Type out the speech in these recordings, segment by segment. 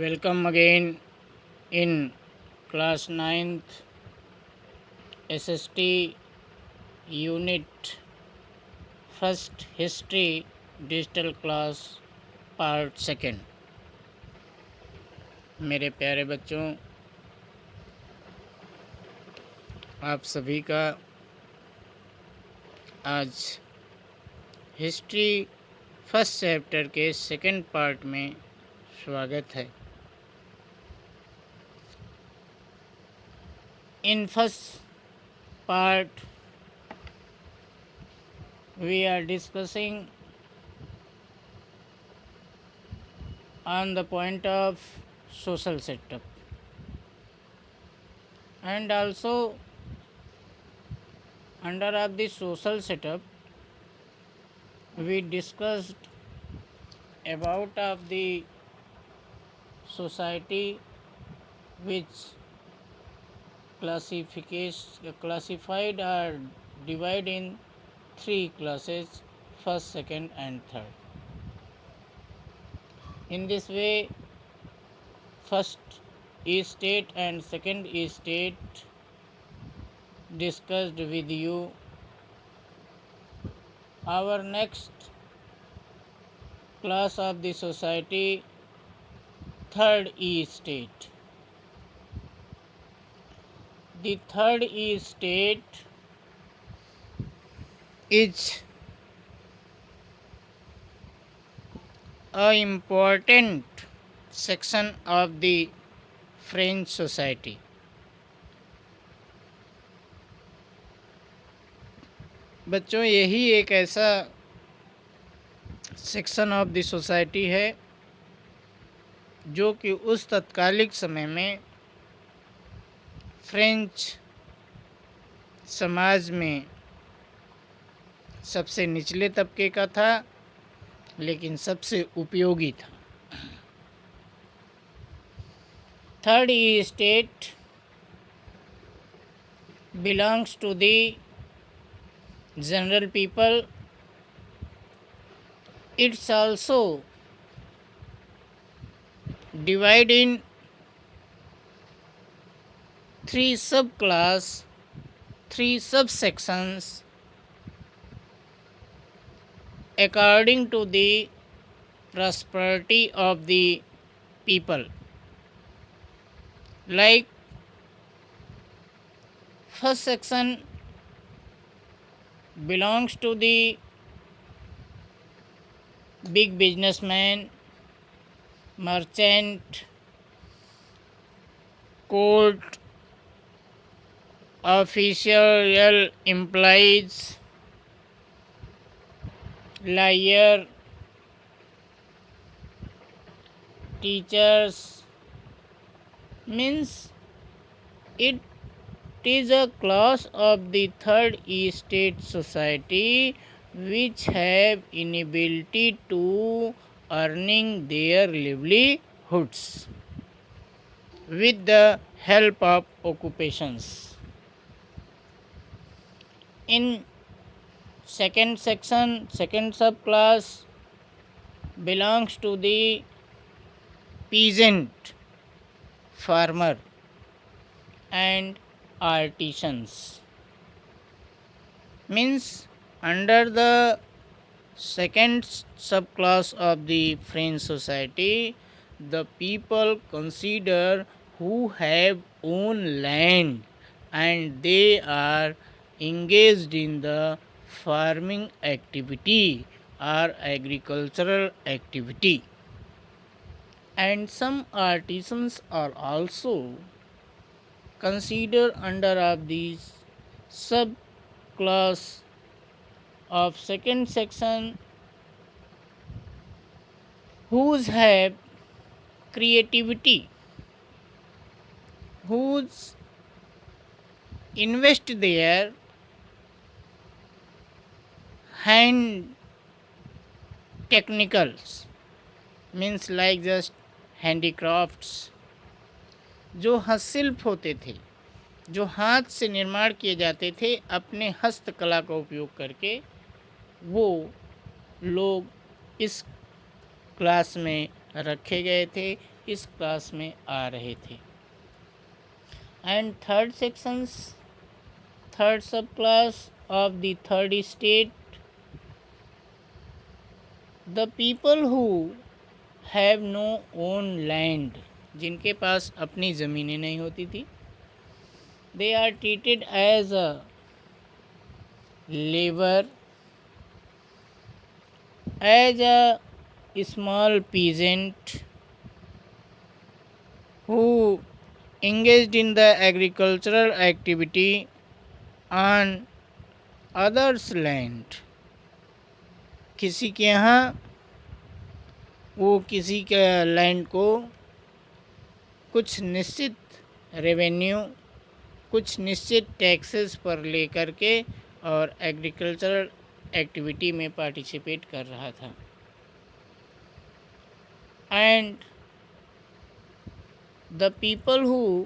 Welcome again in class 9th SST unit first history digital class part second. मेरे प्यारे बच्चों, आप सभी का आज हिस्ट्री फर्स्ट चैप्टर के सेकेंड पार्ट में स्वागत है। In first part we are discussing on the point of social setup, and also under of the social setup we discussed about of the society which classified or divided in three classes: first, second and third. In this way, first estate and second estate discussed with you. Our next class of the society, third estate. The third estate is an important section of the French society. बच्चों, यही एक ऐसा section of the society है जो कि उस तत्कालिक समय में फ्रेंच समाज में सबसे निचले तबके का था, लेकिन सबसे उपयोगी था। Third state belongs to the general people. It's also divided in three subclass, three subsections according to the prosperity of the people. Like first section belongs to the big businessman, merchant, court official employees, lawyer, teachers. Means it is a class of the third estate society which have inability to earning their livelihoods with the help of occupations. In second section, second subclass belongs to the peasant, farmer and artisans. Means under the second subclass of the French society, the people consider who have own land and they are engaged in the farming activity or agricultural activity. And some artisans are also considered under of these subclass of second section, whose have creativity, whose invest their hand technicals, means like just handicrafts, जो हस्तशिल्प होते थे, जो हाथ से निर्माण किए जाते थे अपने हस्तकला का उपयोग करके, वो लोग इस क्लास में रखे गए थे इस क्लास में आ रहे थे। And third sub class of the third state, the people who have no own land, जिनके पास अपनी ज़मीनें नहीं होती थी, they are treated as a labour, as a small peasant who engaged in the agricultural activity on others land। किसी के यहाँ वो किसी के लैंड को कुछ निश्चित रेवेन्यू, कुछ निश्चित टैक्सेस पर लेकर के और एग्रीकल्चरल एक्टिविटी में पार्टिसिपेट कर रहा था। And the people who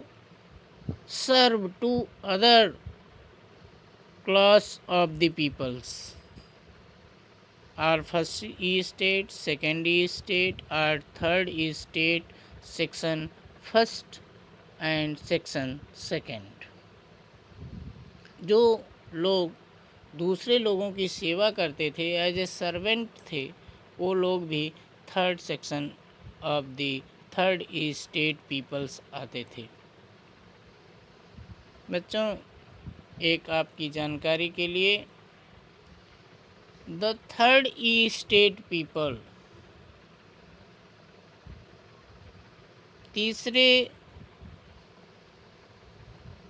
serve to other class of the peoples are first estate, second estate or third estate section first and section second। जो लोग दूसरे लोगों की सेवा करते थे, एज ए सर्वेंट थे, वो लोग भी third section of the third state peoples आते थे। बच्चों, एक आपकी जानकारी के लिए, द थर्ड स्टेट पीपल, तीसरे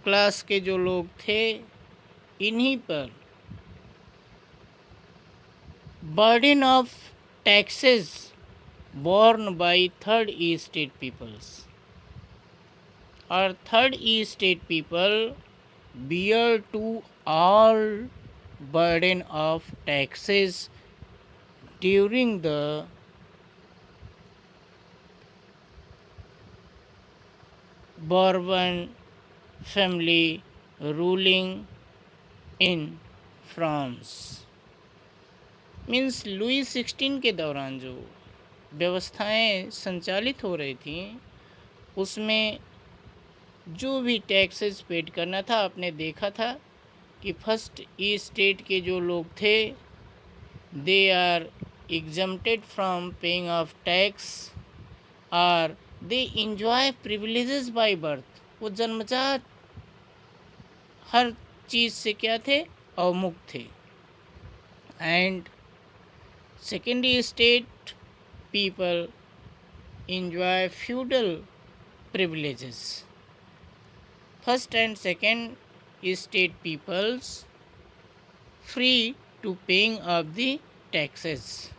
क्लास के जो लोग थे, इन्हीं पर burden of taxes borne by third estate peoples, और third estate people bear to all burden of taxes during the Bourbon family ruling in France. Means Louis 16 के दौरान जो व्यवस्थाएं संचालित हो रही थी, उसमें जो भी टैक्सेस पेड करना था, आपने देखा था कि फर्स्ट स्टेट के जो लोग थे, they are exempted from paying of tax और they enjoy privileges by birth. वो जन्मजात हर चीज़ से क्या थे, अवमुक्त थे। And second estate people enjoy feudal privileges। First and second state peoples free to paying of the taxes।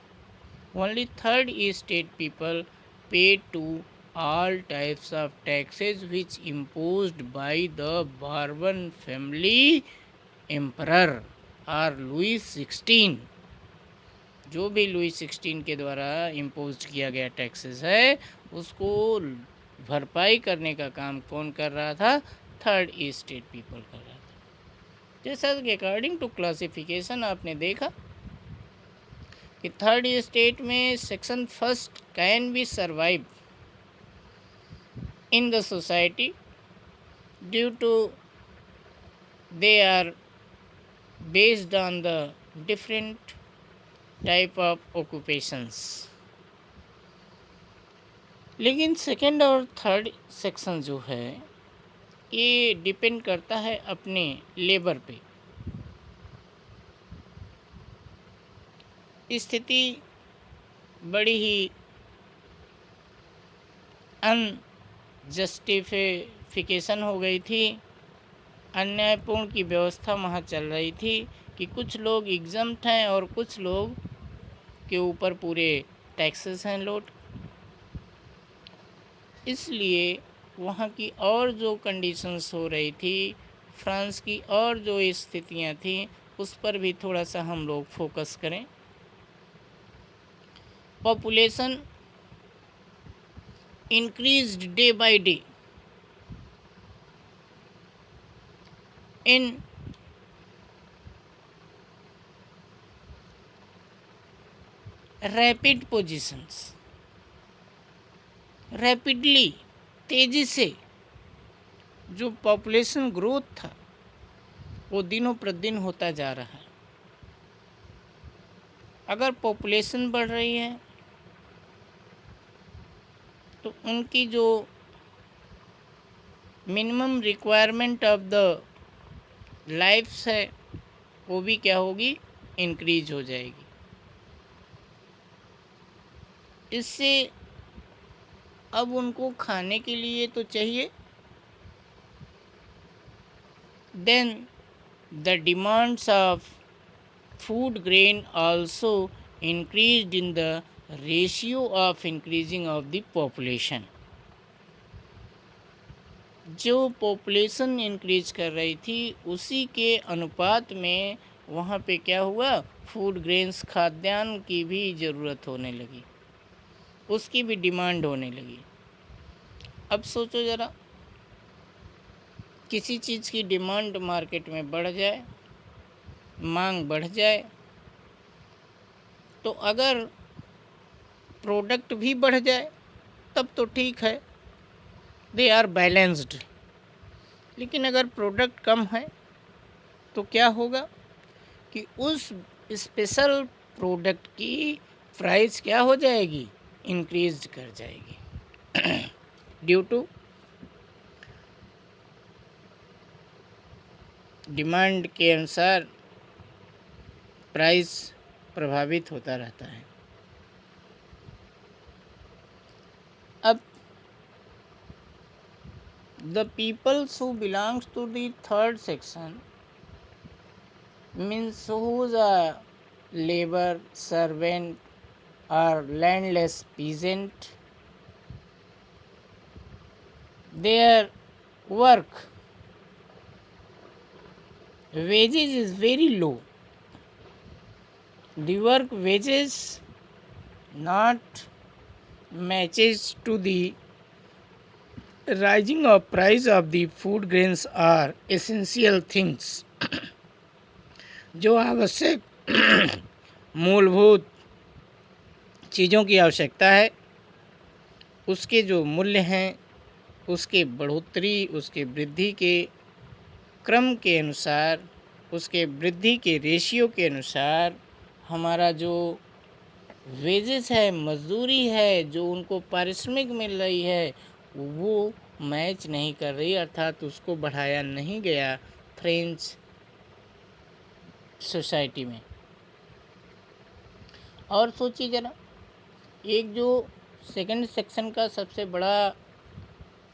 Only third state people paid to all types of taxes which imposed by the Bourbon family emperor or Louis 16। जो भी Louis 16 के द्वारा impose किया गया taxes है, उसको भरपाई करने का काम कौन कर रहा था, थर्ड स्टेट पीपल कर रहा था। जैसा कि अकॉर्डिंग टू क्लासिफिकेशन आपने देखा कि थर्ड स्टेट में section first can be survive in the society due to they are based on the different type of occupations. लेकिन सेकंड और थर्ड सेक्शन जो है, ये डिपेंड करता है अपने लेबर पे। स्थिति बड़ी ही अनजस्टिफिकेशन हो गई थी, अन्यायपूर्ण की व्यवस्था वहाँ चल रही थी कि कुछ लोग एग्जम्प्ट हैं और कुछ लोग के ऊपर पूरे टैक्सेस हैं लोड। इसलिए वहाँ की और जो कंडीशंस हो रही थी, फ्रांस की और जो स्थितियाँ थी, उस पर भी थोड़ा सा हम लोग फोकस करें। Population increased day by day in rapid positions। Rapidly, तेज़ी से जो पॉपुलेशन ग्रोथ था वो दिनों प्रतिदिन होता जा रहा है। अगर पॉपुलेशन बढ़ रही है तो उनकी जो minimum requirement of the life's है वो भी क्या होगी, इंक्रीज हो जाएगी। इससे अब उनको खाने के लिए तो चाहिए, then the demands of food grain also increased in the ratio of increasing of the population। जो पॉपुलेशन इंक्रीज कर रही थी उसी के अनुपात में वहाँ पे क्या हुआ, फूड ग्रेन्स खाद्यान्न की भी ज़रूरत होने लगी, उसकी भी डिमांड होने लगी। अब सोचो ज़रा, किसी चीज़ की डिमांड मार्केट में बढ़ जाए, मांग बढ़ जाए, तो अगर प्रोडक्ट भी बढ़ जाए तब तो ठीक है, दे आर बैलेंस्ड। लेकिन अगर प्रोडक्ट कम है तो क्या होगा कि उस स्पेशल प्रोडक्ट की प्राइस क्या हो जाएगी, इंक्रीज कर जाएगी। ड्यू टू डिमांड के अनुसार प्राइस प्रभावित होता रहता है। अब the peoples who belongs to the third section means who's a labor servant or landless peasant, their work wages is very low. The work wages not matches to the rising of price of the food grains are essential things। जो आवश्यक मूलभूत चीज़ों की आवश्यकता है उसके जो मूल्य हैं उसके बढ़ोतरी, उसके वृद्धि के क्रम के अनुसार, उसके वृद्धि के रेशियो के अनुसार हमारा जो वेजेस है, मजदूरी है, जो उनको पारिश्रमिक मिल रही है वो मैच नहीं कर रही, अर्थात उसको बढ़ाया नहीं गया फ्रेंच सोसाइटी में। और सोचिए ज़रा, एक जो सेकंड सेक्शन का सबसे बड़ा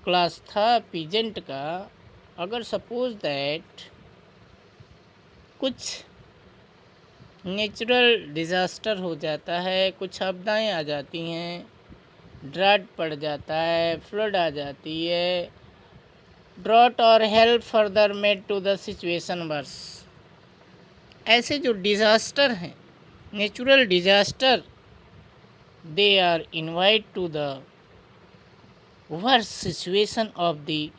क्लास था पीजेंट का, अगर सपोज दैट कुछ नेचुरल डिज़ास्टर हो जाता है, कुछ आपदाएं आ जाती हैं, ड्राट पड़ जाता है, फ्लड आ जाती है, ड्रॉट और help further made to the situation worse, ऐसे जो डिज़ास्टर हैं, natural disaster, they are invite to the worse situation of the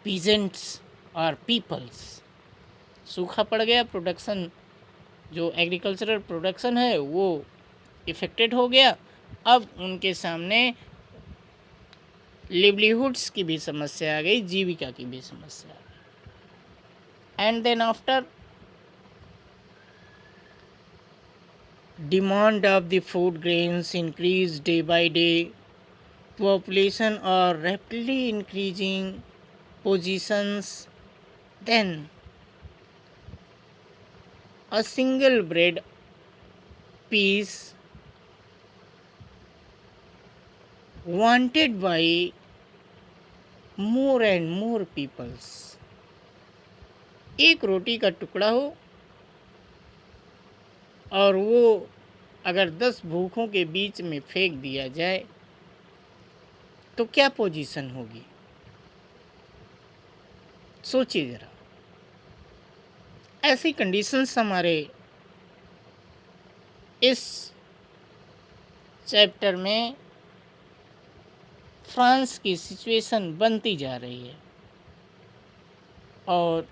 peasants और पीपल्स। सूखा पड़ गया, प्रोडक्शन जो एग्रीकल्चरल प्रोडक्शन है वो इफ़ेक्टेड हो गया, अब उनके सामने लिवलीहुड्स की भी समस्या आ गई, जीविका की भी समस्या आ गई। And then after demand of the food grains increase day by day, population are rapidly increasing positions, then a single bread piece wanted by more and more peoples। एक रोटी का टुकड़ा हो और वो अगर 10 भूखों के बीच में फेंक दिया जाए तो क्या पोजीशन होगी, सोचिए ज़रा। ऐसी कंडीशंस हमारे इस चैप्टर में फ्रांस की सिचुएशन बनती जा रही है, और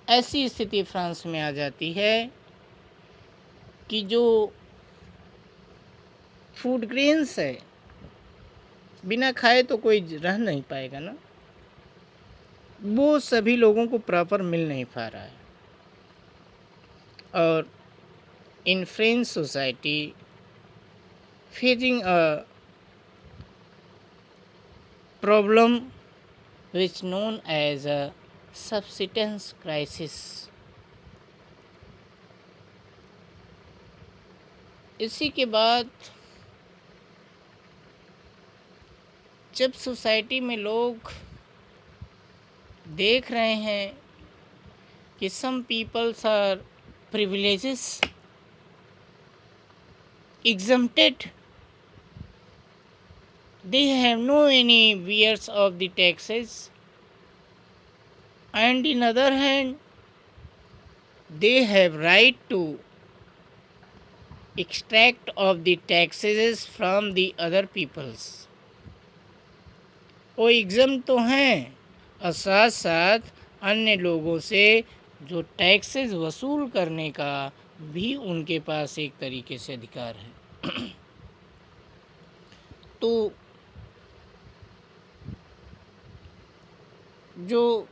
ऐसी स्थिति फ्रांस में आ जाती है कि जो फूड ग्रेन्स है बिना खाए तो कोई रह नहीं पाएगा ना, वो सभी लोगों को प्रॉपर मिल नहीं पा रहा है। और in French society facing a problem which known as a subsistence crisis। इसी के बाद जब सोसाइटी में लोग देख रहे हैं कि some peoples are privileges exempted, they have no any fears of the taxes, and in other hand they have right to extract of the taxes from the other peoples। वो एग्ज़ाम तो हैं और साथ साथ अन्य लोगों से जो टैक्सेस वसूल करने का भी उनके पास एक तरीके से अधिकार है। तो जो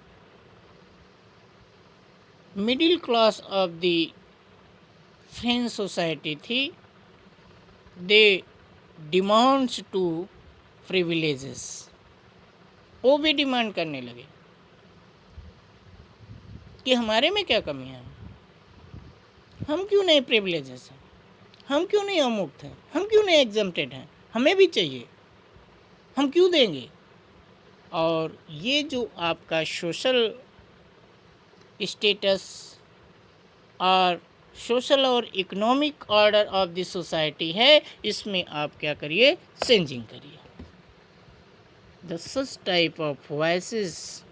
middle class of the French society थी, दे डिमांड्स टू प्रिविलेजेस, वो भी डिमांड करने लगे कि हमारे में क्या कमियां हैं, हम क्यों नहीं प्रिविलेजेस हैं, हम क्यों नहीं अमुक्त हैं, हम क्यों नहीं एग्जम्प्टेड हैं, हमें भी चाहिए, हम क्यों देंगे। और ये जो आपका सोशल स्टेटस और सोशल और economic order of the society है, इसमें आप क्या करिए, चेंजिंग करिए। The such type of voices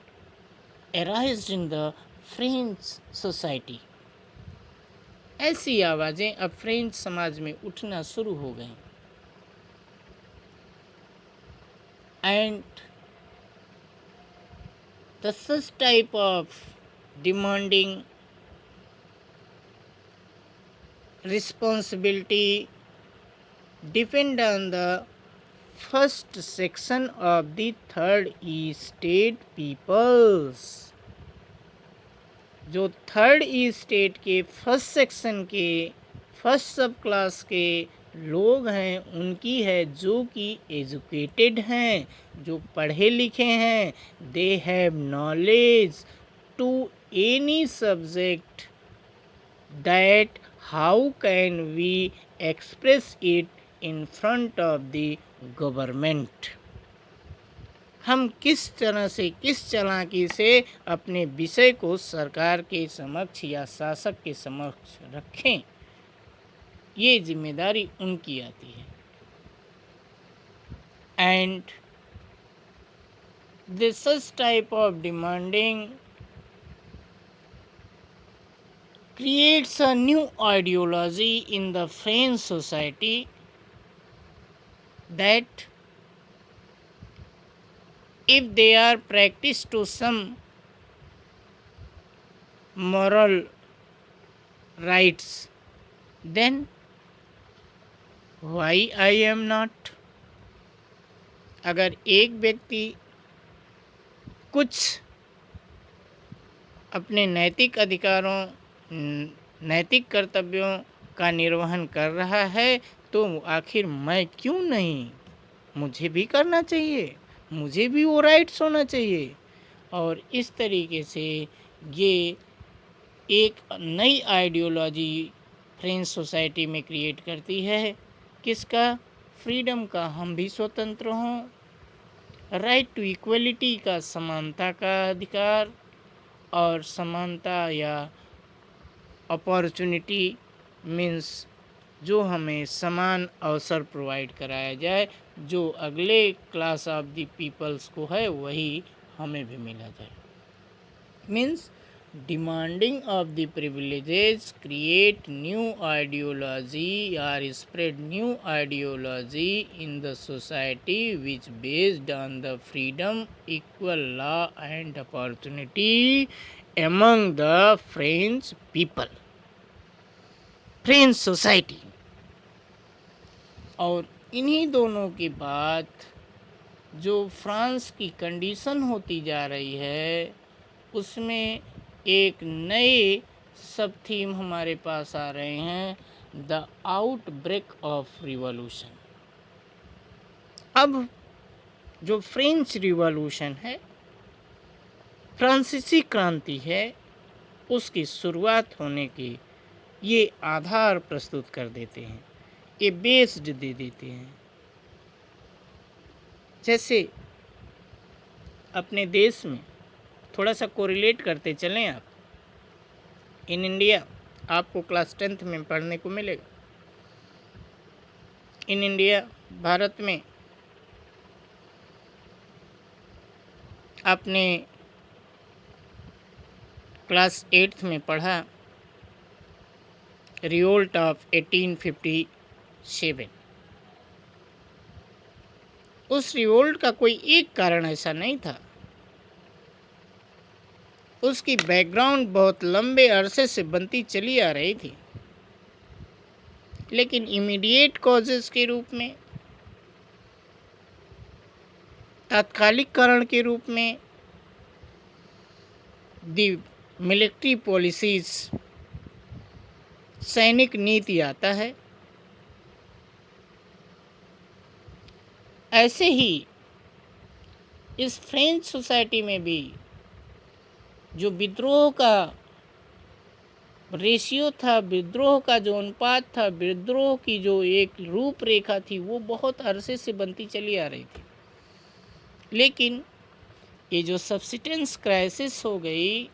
arised in the French society, ऐसी आवाज़ें अब फ्रेंच समाज में उठना शुरू हो गई। And the such type of demanding responsibility depend on the first section of the third estate peoples। जो थर्ड स्टेट के फर्स्ट सेक्शन के फर्स्ट सब क्लास के लोग हैं, उनकी है, जो कि एजुकेटेड हैं, जो पढ़े लिखे हैं, they have knowledge to any subject, that how can we express it in front of the government। हम किस तरह से, किस चालाकी से अपने विषय को सरकार के समक्ष या शासक के समक्ष रखें, ये जिम्मेदारी उनकी आती है। And this type of demanding creates a new ideology in the French society that if they are practiced to some moral rights, then why I am not। अगर एक व्यक्ति कुछ अपने नैतिक अधिकारों, नैतिक कर्तव्यों का निर्वहन कर रहा है, तो आखिर मैं क्यों नहीं, मुझे भी करना चाहिए, मुझे भी वो राइट्स होना चाहिए। और इस तरीके से ये एक नई आइडियोलॉजी फ्रेंच सोसाइटी में क्रिएट करती है, किसका, फ्रीडम का, हम भी स्वतंत्र हों, राइट टू इक्वलिटी का, समानता का अधिकार, और समानता या अपॉर्चुनिटी मीन्स जो हमें समान अवसर प्रोवाइड कराया जाए, जो अगले क्लास ऑफ द पीपल्स को है वही हमें भी मिला जाए। Means demanding of the privileges create new ideology or spread new ideology in the society which based on the freedom, equal law and opportunity among the French people, French society. और इन्हीं दोनों की बात जो फ्रांस की condition होती जा रही है उसमें एक नए सब थीम हमारे पास आ रहे हैं, द आउटब्रेक ऑफ रिवॉल्यूशन। अब जो फ्रेंच रिवॉल्यूशन है, फ्रांसीसी क्रांति है, उसकी शुरुआत होने की ये आधार प्रस्तुत कर देते हैं, ये बेस्ड दे देते हैं। जैसे अपने देश में थोड़ा सा कोरिलेट करते चलें आप, इन इंडिया आपको क्लास 10th में पढ़ने को मिलेगा। इन इंडिया भारत में आपने क्लास 8th में पढ़ा रिवोल्ट ऑफ 1857। उस रिवोल्ट का कोई एक कारण ऐसा नहीं था, उसकी बैकग्राउंड बहुत लंबे अरसे से बनती चली आ रही थी, लेकिन इमीडिएट कॉजेस के रूप में, तात्कालिक कारण के रूप में दी मिलिट्री पॉलिसीज, सैनिक नीति आता है। ऐसे ही इस फ्रेंच सोसाइटी में भी जो विद्रोह का रेशियो था, विद्रोह का जो अनुपात था, विद्रोह की जो एक रूपरेखा थी, वो बहुत अरसे से बनती चली आ रही थी। लेकिन ये जो सब्सिस्टेंस क्राइसिस हो गई,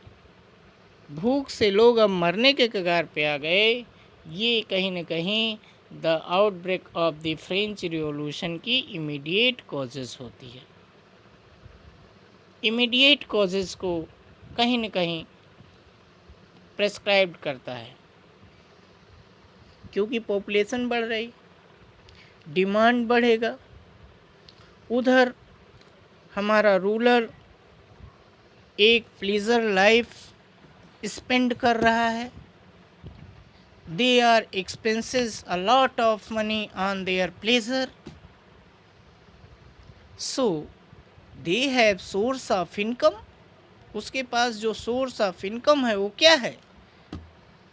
भूख से लोग अब मरने के कगार पे आ गए, ये कहीं न कहीं the outbreak of the French revolution की इमीडिएट कॉजेज़ होती है। इमीडिएट कॉजेज़ को कहीं न कहीं प्रेस्क्राइब्ड करता है, क्योंकि पॉपुलेशन बढ़ रही, डिमांड बढ़ेगा, उधर हमारा रूलर एक प्लीजर लाइफ स्पेंड कर रहा है, they are expenses a lot of money on their pleasure, so they have source of income. उसके पास जो सोर्स ऑफ इनकम है वो क्या है?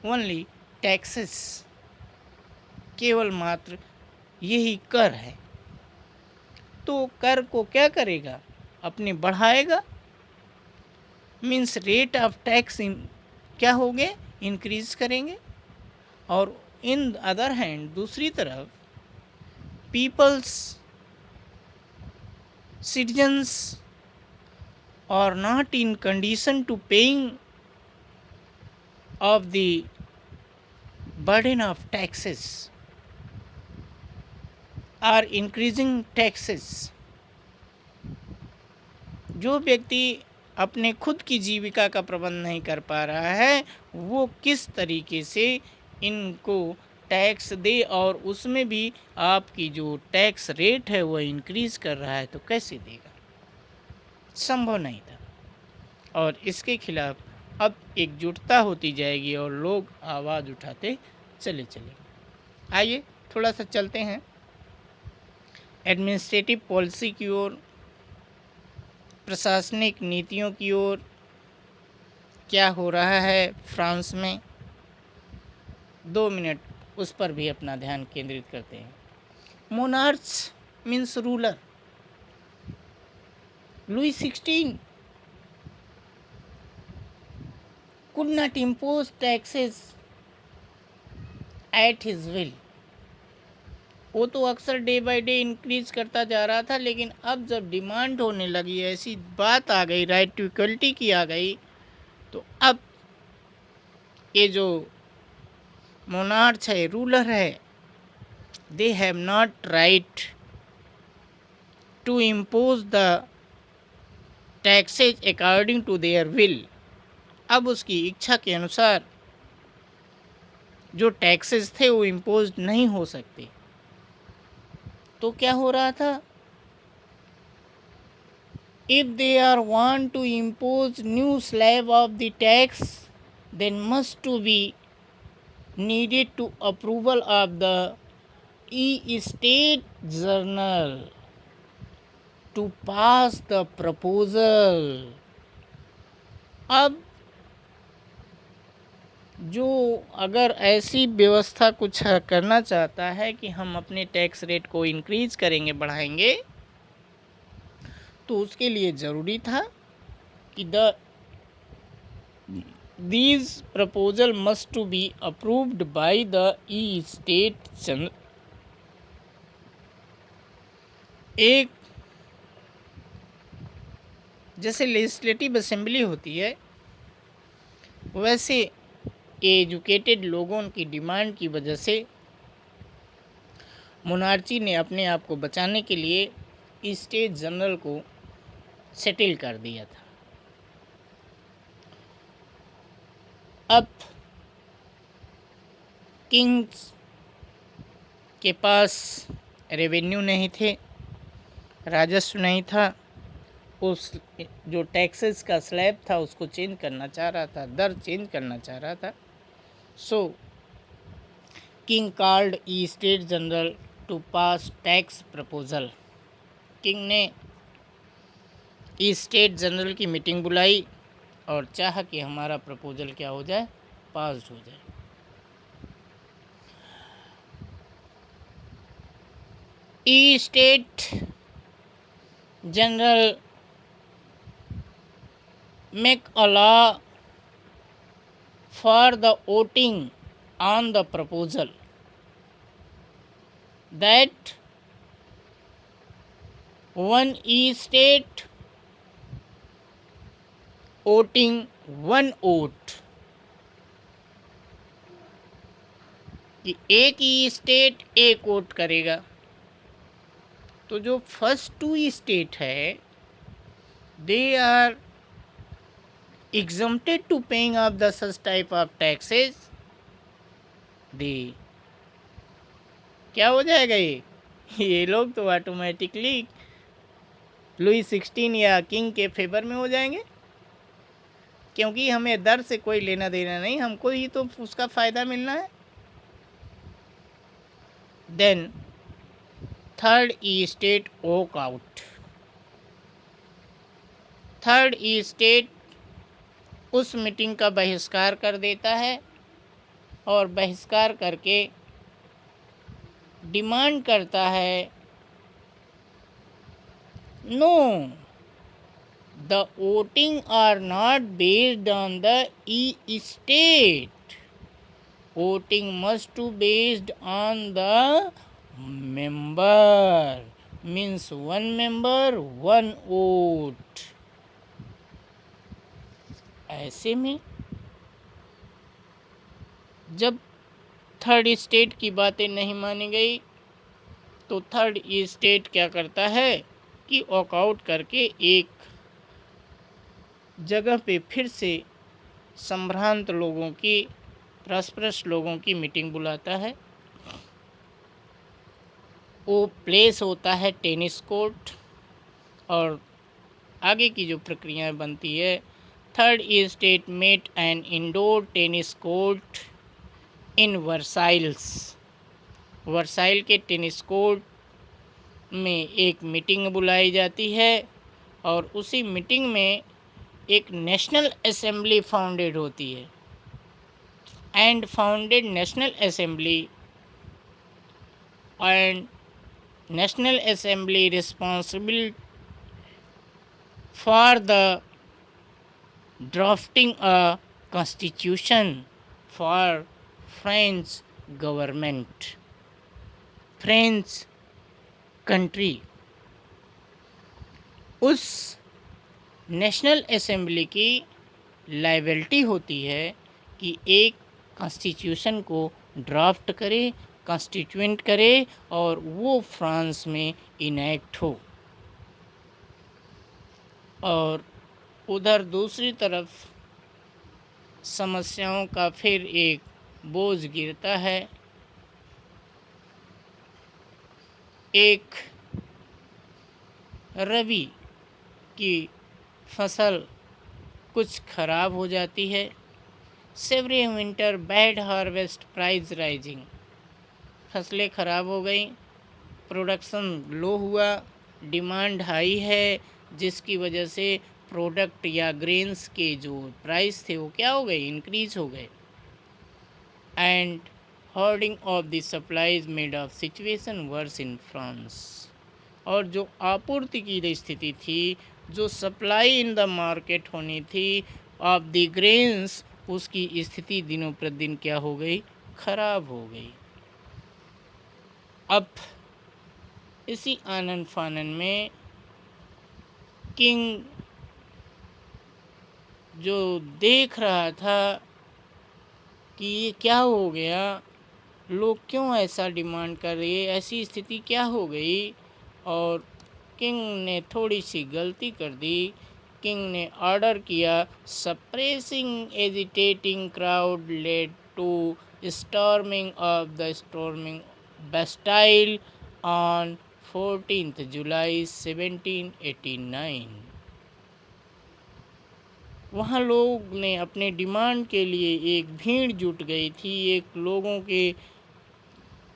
ओनली टैक्सेस, केवल मात्र यही कर है। तो कर को क्या करेगा? अपने बढ़ाएगा, मीन्स रेट ऑफ टैक्स क्या होंगे? इंक्रीज करेंगे। और इन अदर हैंड दूसरी तरफ peoples, citizens are not in condition to paying of the burden of taxes, are increasing taxes। जो व्यक्ति अपने खुद की जीविका का प्रबंध नहीं कर पा रहा है, वो किस तरीके से इनको टैक्स दे, और उसमें भी आपकी जो टैक्स रेट है वो इंक्रीज कर रहा है, तो कैसे देगा? संभव नहीं था। और इसके खिलाफ अब एकजुटता होती जाएगी और लोग आवाज़ उठाते चले चलेंगे। आइए थोड़ा सा चलते हैं एडमिनिस्ट्रेटिव पॉलिसी की ओर, प्रशासनिक नीतियों की ओर। क्या हो रहा है फ्रांस में, 2 मिनट उस पर भी अपना ध्यान केंद्रित करते हैं। Monarch means ruler. Louis 16 could not impose taxes at his will। वो तो अक्सर डे बाय डे इंक्रीज करता जा रहा था, लेकिन अब जब डिमांड होने लगी, ऐसी बात आ गई, राइट टू इक्वलिटी की आ गई, तो अब ये जो मोनार्च है, रूलर है, they have not right to impose the taxes according to their will. अब उसकी इच्छा के अनुसार जो टैक्सेस थे वो इम्पोज नहीं हो सकते। तो क्या हो रहा था? If they are want to impose new slab of the tax, then must to be needed to approval of the e-state journal। to pass the proposal. अब जो अगर ऐसी व्यवस्था कुछ करना चाहता है कि हम अपने टैक्स रेट को इंक्रीज करेंगे, बढ़ाएंगे, तो उसके लिए ज़रूरी था कि these proposal must to be approved by the state general. एक जैसे लेजिस्लेटिव असेंबली होती है, वैसे एजुकेटेड लोगों की डिमांड की वजह से मोनार्ची ने अपने आप को बचाने के लिए स्टेट जनरल को सेटल कर दिया था। अब किंग्स के पास रेवेन्यू नहीं थे, राजस्व नहीं था, उस जो टैक्सेस का स्लैब था उसको चेंज करना चाह रहा था, दर चेंज करना चाह रहा था। So king called estate general to pass tax proposal. King ने ई स्टेट जनरल की मीटिंग बुलाई और चाहा कि हमारा प्रपोजल क्या हो जाए, पास हो जाए। Estate general make a law for the voting on the proposal that one state voting one vote, कि एक ही स्टेट एक वोट करेगा। तो जो फर्स्ट टू स्टेट है, they are exempted to paying of the such type of taxes. They क्या हो जाएगा ये लोग तो ऑटोमेटिकली लुई 16 या किंग के फेवर में हो जाएंगे, क्योंकि हमें दर से कोई लेना देना नहीं, हमको ही तो उसका फ़ायदा मिलना है। Then third estate walk out. Third estate उस मीटिंग का बहिष्कार कर देता है और बहिष्कार करके डिमांड करता है, no, the voting are not based on the estate, voting must to based on the member, means one member one vote. ऐसे में जब थर्ड स्टेट की बातें नहीं मानी गई तो थर्ड स्टेट क्या करता है कि वॉकआउट करके एक जगह पे फिर से संभ्रांत लोगों की, प्रस्परस लोगों की मीटिंग बुलाता है। वो प्लेस होता है टेनिस कोर्ट, और आगे की जो प्रक्रिया बनती है, third state met an indoor tennis court in Versailles. Versailles के टेनिस कोर्ट में एक मीटिंग बुलाई जाती है और उसी मीटिंग में एक नेशनल असेंबली फाउंडेड होती है। And founded national assembly and national assembly responsible for the drafting a constitution for French government, French country. उस नेशनल असेंबली की लायबिलिटी होती है कि एक कॉन्स्टिट्यूशन को ड्राफ्ट करे, कॉन्स्टिट्यूएंट करे और वो फ्रांस में इनैक्ट हो। और उधर दूसरी तरफ समस्याओं का फिर एक बोझ गिरता है। एक रबी की फसल कुछ खराब हो जाती है, severe winter bad harvest price rising, फसलें खराब हो गई, प्रोडक्शन लो हुआ, डिमांड हाई है, जिसकी वजह से प्रोडक्ट या ग्रेन्स के जो प्राइस थे वो क्या हो गए, इंक्रीज हो गए। And hoarding of the supplies made of situation worse in France. और जो आपूर्ति की स्थिति थी, जो सप्लाई इन द मार्केट होनी थी ऑफ द ग्रेन्स, उसकी स्थिति दिनों प्रतिदिन क्या हो गई, खराब हो गई। अब इसी आनन फानन में किंग जो देख रहा था कि ये क्या हो गया, लोग क्यों ऐसा डिमांड कर रहे, ऐसी स्थिति क्या हो गई, और किंग ने थोड़ी सी गलती कर दी। किंग ने ऑर्डर किया, suppressing agitating crowd led to storming of the storming Bastille on 14 July 1789। वहाँ लोग ने अपने डिमांड के लिए, एक भीड़ जुट गई थी, एक लोगों के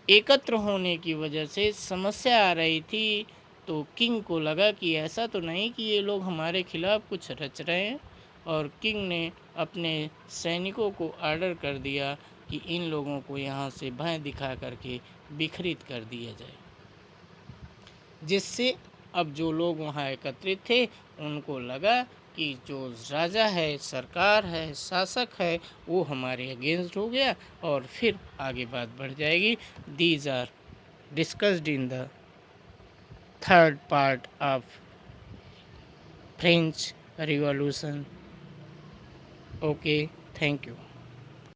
एकत्र होने की वजह से समस्या आ रही थी। तो किंग को लगा कि ऐसा तो नहीं कि ये लोग हमारे खिलाफ कुछ रच रहे हैं, और किंग ने अपने सैनिकों को ऑर्डर कर दिया कि इन लोगों को यहाँ से भय दिखा करके विखरित कर दिया जाए, जिससे अब जो लोग वहाँ एकत्रित थे उनको लगा कि जो राजा है, सरकार है, शासक है, वो हमारे अगेंस्ट हो गया, और फिर आगे बात बढ़ जाएगी। These are discussed in the third part of French revolution. Okay, thank you.